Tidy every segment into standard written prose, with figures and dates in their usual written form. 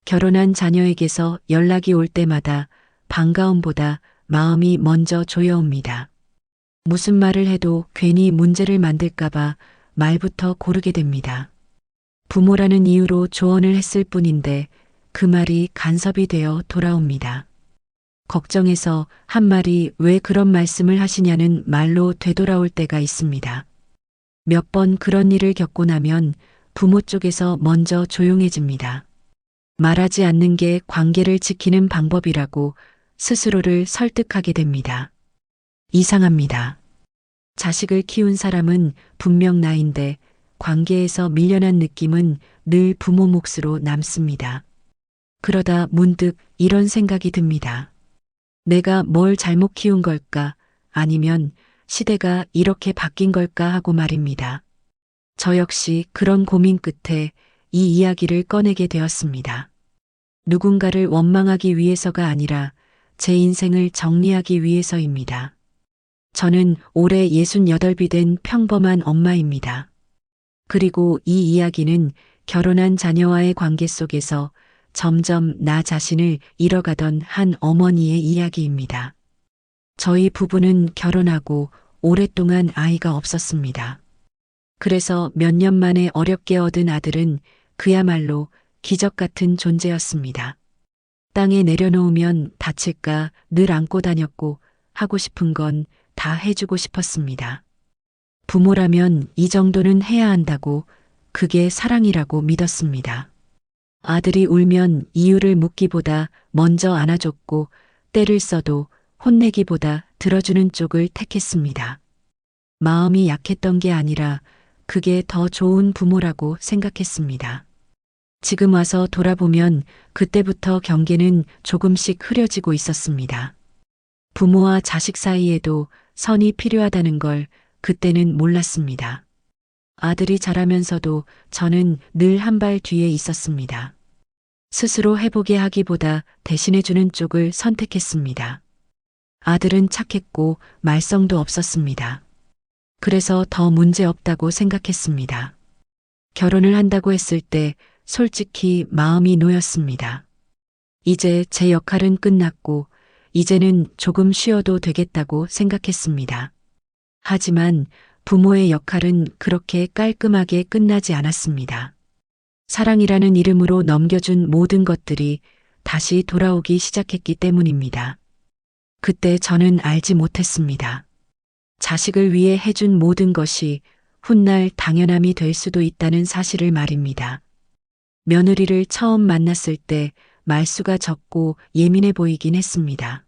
결혼한 자녀에게서 연락이 올 때마다 반가움보다 마음이 먼저 조여옵니다. 무슨 말을 해도 괜히 문제를 만들까봐 말부터 고르게 됩니다. 부모라는 이유로 조언을 했을 뿐인데 그 말이 간섭이 되어 돌아옵니다. 걱정해서 한 말이 왜 그런 말씀을 하시냐는 말로 되돌아올 때가 있습니다. 몇 번 그런 일을 겪고 나면 부모 쪽에서 먼저 조용해집니다. 말하지 않는 게 관계를 지키는 방법이라고 스스로를 설득하게 됩니다. 이상합니다. 자식을 키운 사람은 분명 나인데 관계에서 밀려난 느낌은 늘 부모 몫으로 남습니다. 그러다 문득 이런 생각이 듭니다. 내가 뭘 잘못 키운 걸까? 아니면 시대가 이렇게 바뀐 걸까 하고 말입니다. 저 역시 그런 고민 끝에 이 이야기를 꺼내게 되었습니다. 누군가를 원망하기 위해서가 아니라 제 인생을 정리하기 위해서입니다. 저는 올해 68이 된 평범한 엄마입니다. 그리고 이 이야기는 결혼한 자녀와의 관계 속에서 점점 나 자신을 잃어가던 한 어머니의 이야기입니다. 저희 부부는 결혼하고 오랫동안 아이가 없었습니다. 그래서 몇 년 만에 어렵게 얻은 아들은 그야말로 기적 같은 존재였습니다. 땅에 내려놓으면 다칠까 늘 안고 다녔고 하고 싶은 건 다 해주고 싶었습니다. 부모라면 이 정도는 해야 한다고, 그게 사랑이라고 믿었습니다. 아들이 울면 이유를 묻기보다 먼저 안아줬고 때를 써도 혼내기보다 들어주는 쪽을 택했습니다. 마음이 약했던 게 아니라 그게 더 좋은 부모라고 생각했습니다. 지금 와서 돌아보면 그때부터 경계는 조금씩 흐려지고 있었습니다. 부모와 자식 사이에도 선이 필요하다는 걸 그때는 몰랐습니다. 아들이 자라면서도 저는 늘 한 발 뒤에 있었습니다. 스스로 해보게 하기보다 대신해주는 쪽을 선택했습니다. 아들은 착했고 말썽도 없었습니다. 그래서 더 문제 없다고 생각했습니다. 결혼을 한다고 했을 때 솔직히 마음이 놓였습니다. 이제 제 역할은 끝났고 이제는 조금 쉬어도 되겠다고 생각했습니다. 하지만 부모의 역할은 그렇게 깔끔하게 끝나지 않았습니다. 사랑이라는 이름으로 넘겨준 모든 것들이 다시 돌아오기 시작했기 때문입니다. 그때 저는 알지 못했습니다. 자식을 위해 해준 모든 것이 훗날 당연함이 될 수도 있다는 사실을 말입니다. 며느리를 처음 만났을 때 말수가 적고 예민해 보이긴 했습니다.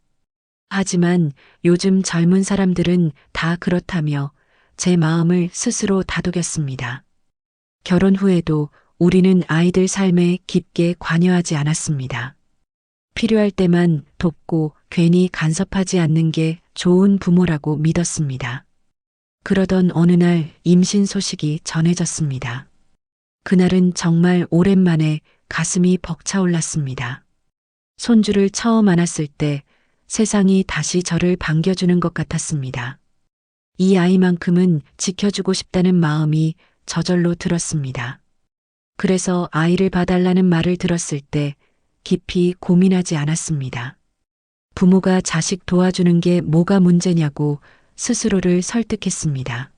하지만 요즘 젊은 사람들은 다 그렇다며 제 마음을 스스로 다독였습니다. 결혼 후에도 우리는 아이들 삶에 깊게 관여하지 않았습니다. 필요할 때만 돕고 괜히 간섭하지 않는 게 좋은 부모라고 믿었습니다. 그러던 어느 날 임신 소식이 전해졌습니다. 그날은 정말 오랜만에 가슴이 벅차올랐습니다. 손주를 처음 안았을 때 세상이 다시 저를 반겨주는 것 같았습니다. 이 아이만큼은 지켜주고 싶다는 마음이 저절로 들었습니다. 그래서 아이를 봐달라는 말을 들었을 때 깊이 고민하지 않았습니다. 부모가 자식 도와주는 게 뭐가 문제냐고 스스로를 설득했습니다.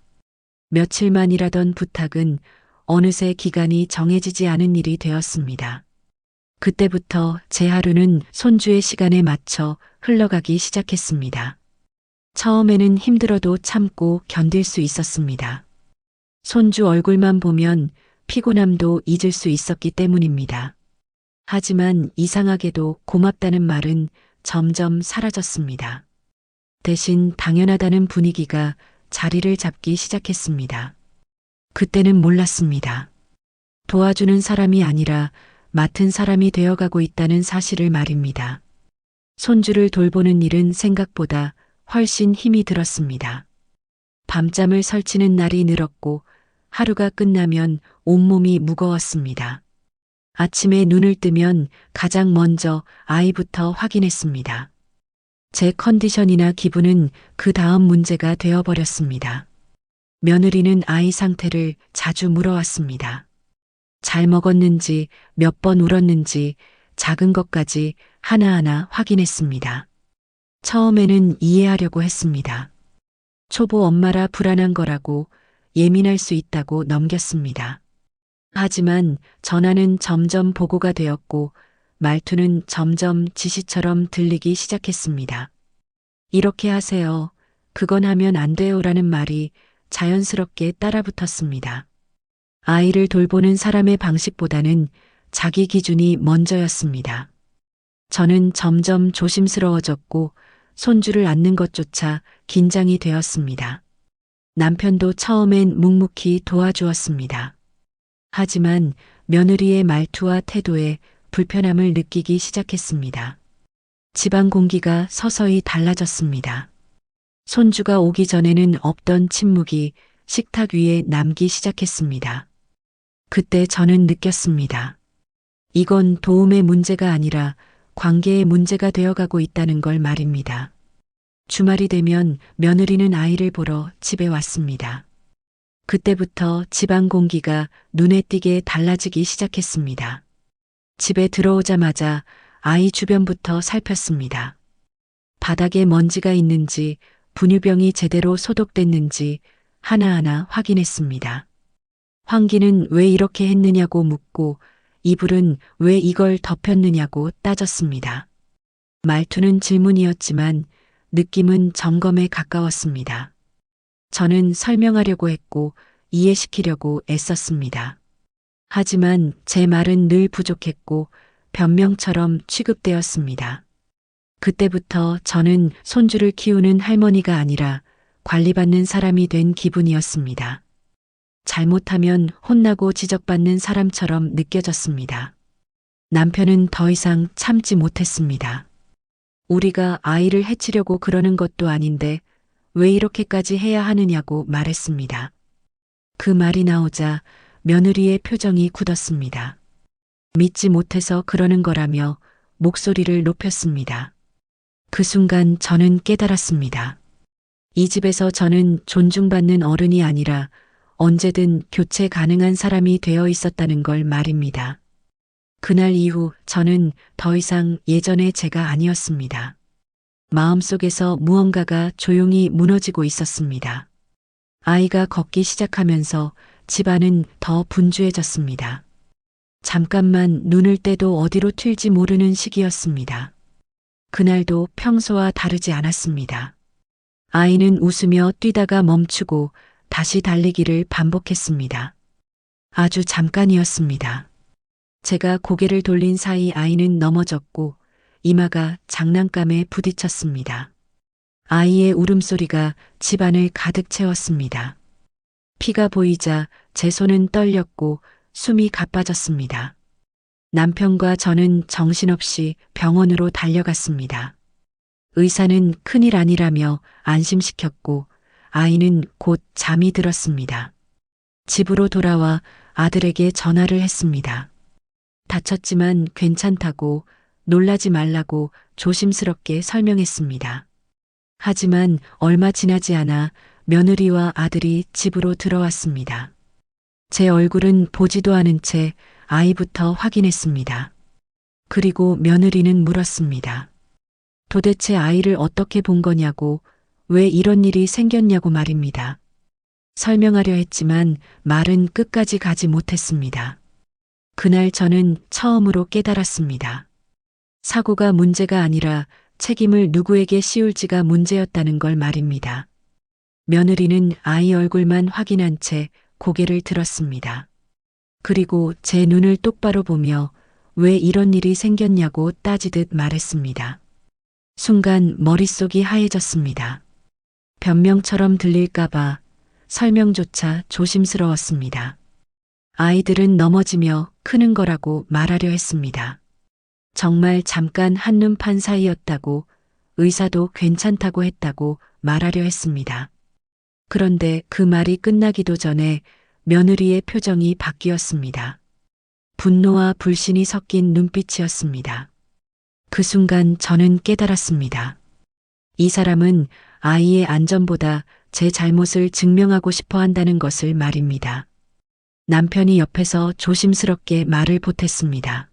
며칠만이라던 부탁은 어느새 기간이 정해지지 않은 일이 되었습니다. 그때부터 제 하루는 손주의 시간에 맞춰 흘러가기 시작했습니다. 처음에는 힘들어도 참고 견딜 수 있었습니다. 손주 얼굴만 보면 피곤함도 잊을 수 있었기 때문입니다. 하지만 이상하게도 고맙다는 말은 점점 사라졌습니다. 대신 당연하다는 분위기가 자리를 잡기 시작했습니다. 그때는 몰랐습니다. 도와주는 사람이 아니라 맡은 사람이 되어가고 있다는 사실을 말입니다. 손주를 돌보는 일은 생각보다 훨씬 힘이 들었습니다. 밤잠을 설치는 날이 늘었고 하루가 끝나면 온몸이 무거웠습니다. 아침에 눈을 뜨면 가장 먼저 아이부터 확인했습니다. 제 컨디션이나 기분은 그 다음 문제가 되어버렸습니다. 며느리는 아이 상태를 자주 물어왔습니다. 잘 먹었는지, 몇 번 울었는지, 작은 것까지 하나하나 확인했습니다. 처음에는 이해하려고 했습니다. 초보 엄마라 불안한 거라고, 예민할 수 있다고 넘겼습니다. 하지만 전화는 점점 보고가 되었고 말투는 점점 지시처럼 들리기 시작했습니다. 이렇게 하세요. 그건 하면 안 돼요라는 말이 자연스럽게 따라붙었습니다. 아이를 돌보는 사람의 방식보다는 자기 기준이 먼저였습니다. 저는 점점 조심스러워졌고 손주를 안는 것조차 긴장이 되었습니다. 남편도 처음엔 묵묵히 도와주었습니다. 하지만 며느리의 말투와 태도에 불편함을 느끼기 시작했습니다. 집안 공기가 서서히 달라졌습니다. 손주가 오기 전에는 없던 침묵이 식탁 위에 남기 시작했습니다. 그때 저는 느꼈습니다. 이건 도움의 문제가 아니라 관계의 문제가 되어가고 있다는 걸 말입니다. 주말이 되면 며느리는 아이를 보러 집에 왔습니다. 그때부터 집안 공기가 눈에 띄게 달라지기 시작했습니다. 집에 들어오자마자 아이 주변부터 살폈습니다. 바닥에 먼지가 있는지, 분유병이 제대로 소독됐는지 하나하나 확인했습니다. 환기는 왜 이렇게 했느냐고 묻고 이불은 왜 이걸 덮였느냐고 따졌습니다. 말투는 질문이었지만 느낌은 점검에 가까웠습니다. 저는 설명하려고 했고 이해시키려고 애썼습니다. 하지만 제 말은 늘 부족했고 변명처럼 취급되었습니다. 그때부터 저는 손주를 키우는 할머니가 아니라 관리받는 사람이 된 기분이었습니다. 잘못하면 혼나고 지적받는 사람처럼 느껴졌습니다. 남편은 더 이상 참지 못했습니다. 우리가 아이를 해치려고 그러는 것도 아닌데 왜 이렇게까지 해야 하느냐고 말했습니다. 그 말이 나오자 며느리의 표정이 굳었습니다. 믿지 못해서 그러는 거라며 목소리를 높였습니다. 그 순간 저는 깨달았습니다. 이 집에서 저는 존중받는 어른이 아니라 언제든 교체 가능한 사람이 되어 있었다는 걸 말입니다. 그날 이후 저는 더 이상 예전의 제가 아니었습니다. 마음속에서 무언가가 조용히 무너지고 있었습니다. 아이가 걷기 시작하면서 집안은 더 분주해졌습니다. 잠깐만 눈을 떼도 어디로 튈지 모르는 시기였습니다. 그날도 평소와 다르지 않았습니다. 아이는 웃으며 뛰다가 멈추고 다시 달리기를 반복했습니다. 아주 잠깐이었습니다. 제가 고개를 돌린 사이 아이는 넘어졌고 이마가 장난감에 부딪혔습니다. 아이의 울음소리가 집안을 가득 채웠습니다. 피가 보이자 제 손은 떨렸고 숨이 가빠졌습니다. 남편과 저는 정신없이 병원으로 달려갔습니다. 의사는 큰일 아니라며 안심시켰고 아이는 곧 잠이 들었습니다. 집으로 돌아와 아들에게 전화를 했습니다. 다쳤지만 괜찮다고, 놀라지 말라고 조심스럽게 설명했습니다. 하지만 얼마 지나지 않아 며느리와 아들이 집으로 들어왔습니다. 제 얼굴은 보지도 않은 채 아이부터 확인했습니다. 그리고 며느리는 물었습니다. 도대체 아이를 어떻게 본 거냐고, 왜 이런 일이 생겼냐고 말입니다. 설명하려 했지만 말은 끝까지 가지 못했습니다. 그날 저는 처음으로 깨달았습니다. 사고가 문제가 아니라 책임을 누구에게 씌울지가 문제였다는 걸 말입니다. 며느리는 아이 얼굴만 확인한 채 고개를 들었습니다. 그리고 제 눈을 똑바로 보며 왜 이런 일이 생겼냐고 따지듯 말했습니다. 순간 머릿속이 하얘졌습니다. 변명처럼 들릴까봐 설명조차 조심스러웠습니다. 아이들은 넘어지며 크는 거라고 말하려 했습니다. 정말 잠깐 한눈 판 사이였다고, 의사도 괜찮다고 했다고 말하려 했습니다. 그런데 그 말이 끝나기도 전에 며느리의 표정이 바뀌었습니다. 분노와 불신이 섞인 눈빛이었습니다. 그 순간 저는 깨달았습니다. 이 사람은 아이의 안전보다 제 잘못을 증명하고 싶어 한다는 것을 말입니다. 남편이 옆에서 조심스럽게 말을 보탰습니다.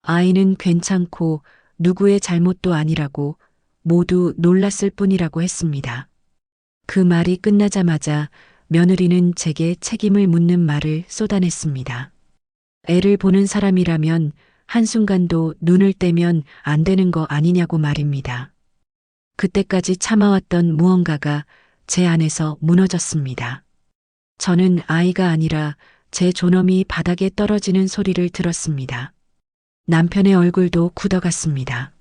아이는 괜찮고 누구의 잘못도 아니라고 모두 놀랐을 뿐이라고 했습니다. 그 말이 끝나자마자 며느리는 제게 책임을 묻는 말을 쏟아냈습니다. 애를 보는 사람이라면 한순간도 눈을 떼면 안 되는 거 아니냐고 말입니다. 그때까지 참아왔던 무언가가 제 안에서 무너졌습니다. 저는 아이가 아니라 제 존엄이 바닥에 떨어지는 소리를 들었습니다. 남편의 얼굴도 굳어갔습니다.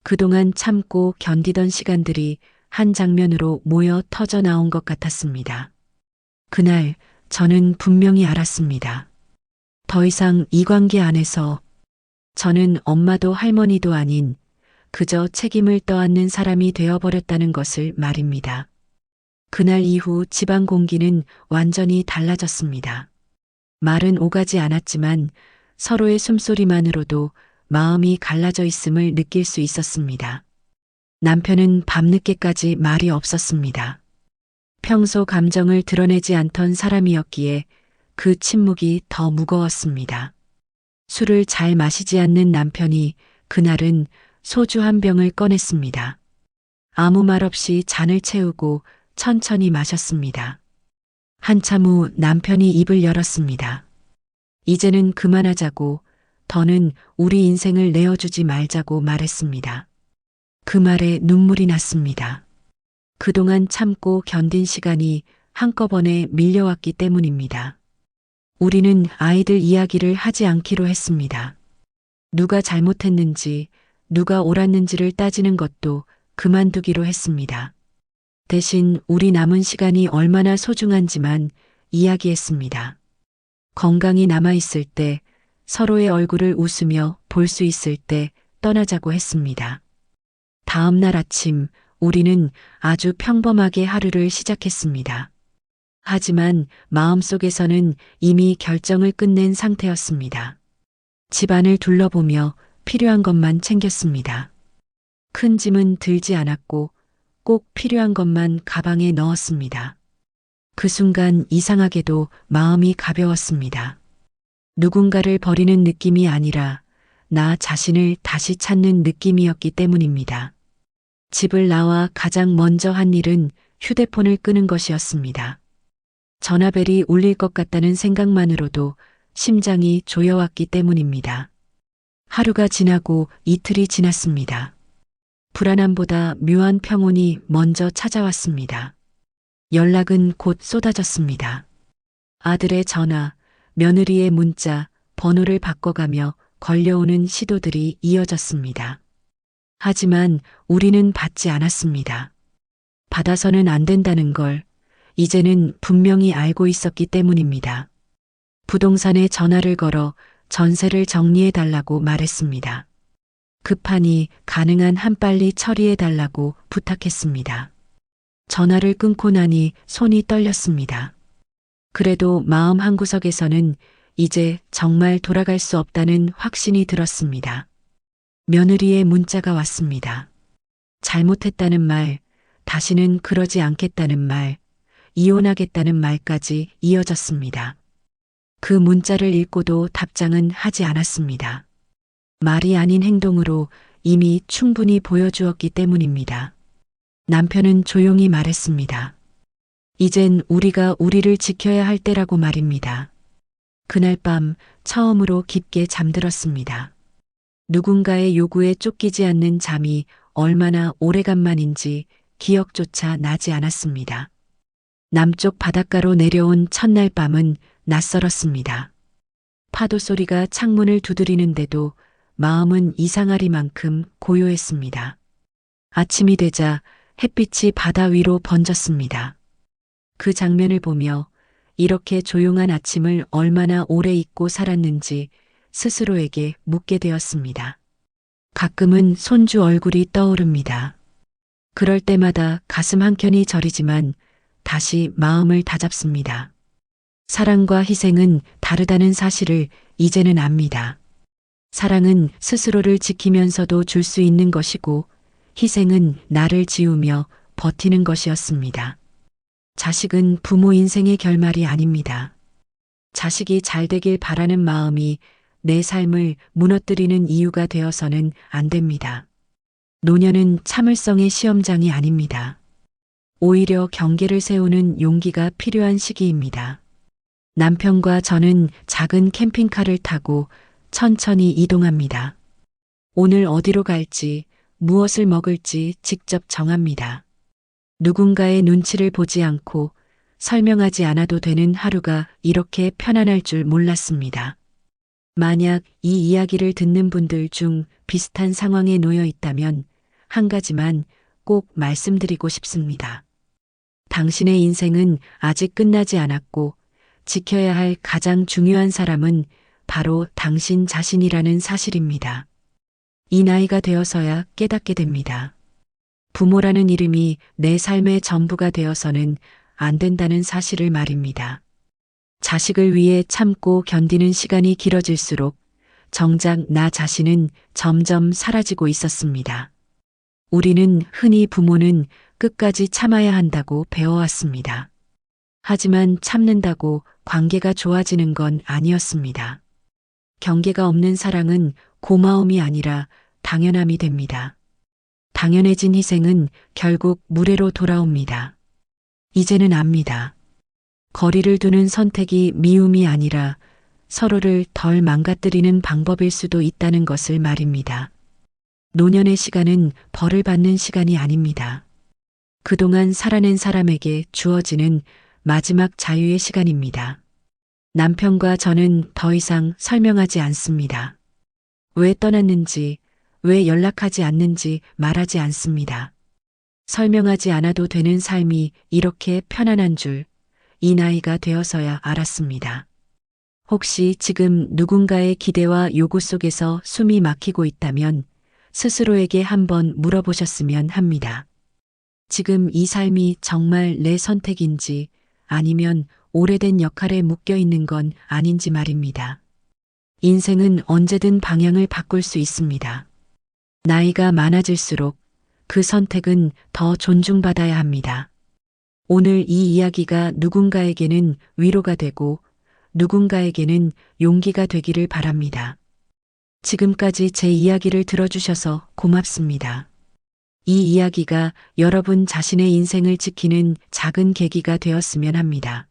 그동안 참고 견디던 시간들이 한 장면으로 모여 터져 나온 것 같았습니다. 그날 저는 분명히 알았습니다. 더 이상 이 관계 안에서 저는 엄마도 할머니도 아닌 그저 책임을 떠안는 사람이 되어버렸다는 것을 말입니다. 그날 이후 집안 공기는 완전히 달라졌습니다. 말은 오가지 않았지만 서로의 숨소리만으로도 마음이 갈라져 있음을 느낄 수 있었습니다. 남편은 밤늦게까지 말이 없었습니다. 평소 감정을 드러내지 않던 사람이었기에 그 침묵이 더 무거웠습니다. 술을 잘 마시지 않는 남편이 그날은 소주 한 병을 꺼냈습니다. 아무 말 없이 잔을 채우고 천천히 마셨습니다. 한참 후 남편이 입을 열었습니다. 이제는 그만하자고, 더는 우리 인생을 내어주지 말자고 말했습니다. 그 말에 눈물이 났습니다. 그동안 참고 견딘 시간이 한꺼번에 밀려왔기 때문입니다. 우리는 아이들 이야기를 하지 않기로 했습니다. 누가 잘못했는지, 누가 옳았는지를 따지는 것도 그만두기로 했습니다. 대신 우리 남은 시간이 얼마나 소중한지만 이야기했습니다. 건강이 남아있을 때, 서로의 얼굴을 웃으며 볼 수 있을 때 떠나자고 했습니다. 다음 날 아침 우리는 아주 평범하게 하루를 시작했습니다. 하지만 마음속에서는 이미 결정을 끝낸 상태였습니다. 집안을 둘러보며 필요한 것만 챙겼습니다. 큰 짐은 들지 않았고 꼭 필요한 것만 가방에 넣었습니다. 그 순간 이상하게도 마음이 가벼웠습니다. 누군가를 버리는 느낌이 아니라 나 자신을 다시 찾는 느낌이었기 때문입니다. 집을 나와 가장 먼저 한 일은 휴대폰을 끄는 것이었습니다. 전화벨이 울릴 것 같다는 생각만으로도 심장이 조여왔기 때문입니다. 하루가 지나고 이틀이 지났습니다. 불안함보다 묘한 평온이 먼저 찾아왔습니다. 연락은 곧 쏟아졌습니다. 아들의 전화, 며느리의 문자, 번호를 바꿔가며 걸려오는 시도들이 이어졌습니다. 하지만 우리는 받지 않았습니다. 받아서는 안 된다는 걸 이제는 분명히 알고 있었기 때문입니다. 부동산에 전화를 걸어 전세를 정리해달라고 말했습니다. 급하니 가능한 한 빨리 처리해달라고 부탁했습니다. 전화를 끊고 나니 손이 떨렸습니다. 그래도 마음 한구석에서는 이제 정말 돌아갈 수 없다는 확신이 들었습니다. 며느리의 문자가 왔습니다. 잘못했다는 말, 다시는 그러지 않겠다는 말, 이혼하겠다는 말까지 이어졌습니다. 그 문자를 읽고도 답장은 하지 않았습니다. 말이 아닌 행동으로 이미 충분히 보여주었기 때문입니다. 남편은 조용히 말했습니다. 이젠 우리가 우리를 지켜야 할 때라고 말입니다. 그날 밤 처음으로 깊게 잠들었습니다. 누군가의 요구에 쫓기지 않는 잠이 얼마나 오래간만인지 기억조차 나지 않았습니다. 남쪽 바닷가로 내려온 첫날 밤은 낯설었습니다. 파도 소리가 창문을 두드리는데도 마음은 이상하리만큼 고요했습니다. 아침이 되자 햇빛이 바다 위로 번졌습니다. 그 장면을 보며 이렇게 조용한 아침을 얼마나 오래 잊고 살았는지 스스로에게 묻게 되었습니다. 가끔은 손주 얼굴이 떠오릅니다. 그럴 때마다 가슴 한켠이 저리지만 다시 마음을 다잡습니다. 사랑과 희생은 다르다는 사실을 이제는 압니다. 사랑은 스스로를 지키면서도 줄 수 있는 것이고 희생은 나를 지우며 버티는 것이었습니다. 자식은 부모 인생의 결말이 아닙니다. 자식이 잘 되길 바라는 마음이 내 삶을 무너뜨리는 이유가 되어서는 안 됩니다. 노년은 참을성의 시험장이 아닙니다. 오히려 경계를 세우는 용기가 필요한 시기입니다. 남편과 저는 작은 캠핑카를 타고 천천히 이동합니다. 오늘 어디로 갈지, 무엇을 먹을지 직접 정합니다. 누군가의 눈치를 보지 않고 설명하지 않아도 되는 하루가 이렇게 편안할 줄 몰랐습니다. 만약 이 이야기를 듣는 분들 중 비슷한 상황에 놓여 있다면 한 가지만 꼭 말씀드리고 싶습니다. 당신의 인생은 아직 끝나지 않았고 지켜야 할 가장 중요한 사람은 바로 당신 자신이라는 사실입니다. 이 나이가 되어서야 깨닫게 됩니다. 부모라는 이름이 내 삶의 전부가 되어서는 안 된다는 사실을 말입니다. 자식을 위해 참고 견디는 시간이 길어질수록 정작 나 자신은 점점 사라지고 있었습니다. 우리는 흔히 부모는 끝까지 참아야 한다고 배워왔습니다. 하지만 참는다고 관계가 좋아지는 건 아니었습니다. 경계가 없는 사랑은 고마움이 아니라 당연함이 됩니다. 당연해진 희생은 결국 무례로 돌아옵니다. 이제는 압니다. 거리를 두는 선택이 미움이 아니라 서로를 덜 망가뜨리는 방법일 수도 있다는 것을 말입니다. 노년의 시간은 벌을 받는 시간이 아닙니다. 그동안 살아낸 사람에게 주어지는 마지막 자유의 시간입니다. 남편과 저는 더 이상 설명하지 않습니다. 왜 떠났는지, 왜 연락하지 않는지 말하지 않습니다. 설명하지 않아도 되는 삶이 이렇게 편안한 줄 이 나이가 되어서야 알았습니다. 혹시 지금 누군가의 기대와 요구 속에서 숨이 막히고 있다면 스스로에게 한번 물어보셨으면 합니다. 지금 이 삶이 정말 내 선택인지 아니면 오래된 역할에 묶여 있는 건 아닌지 말입니다. 인생은 언제든 방향을 바꿀 수 있습니다. 나이가 많아질수록 그 선택은 더 존중받아야 합니다. 오늘 이 이야기가 누군가에게는 위로가 되고 누군가에게는 용기가 되기를 바랍니다. 지금까지 제 이야기를 들어주셔서 고맙습니다. 이 이야기가 여러분 자신의 인생을 지키는 작은 계기가 되었으면 합니다.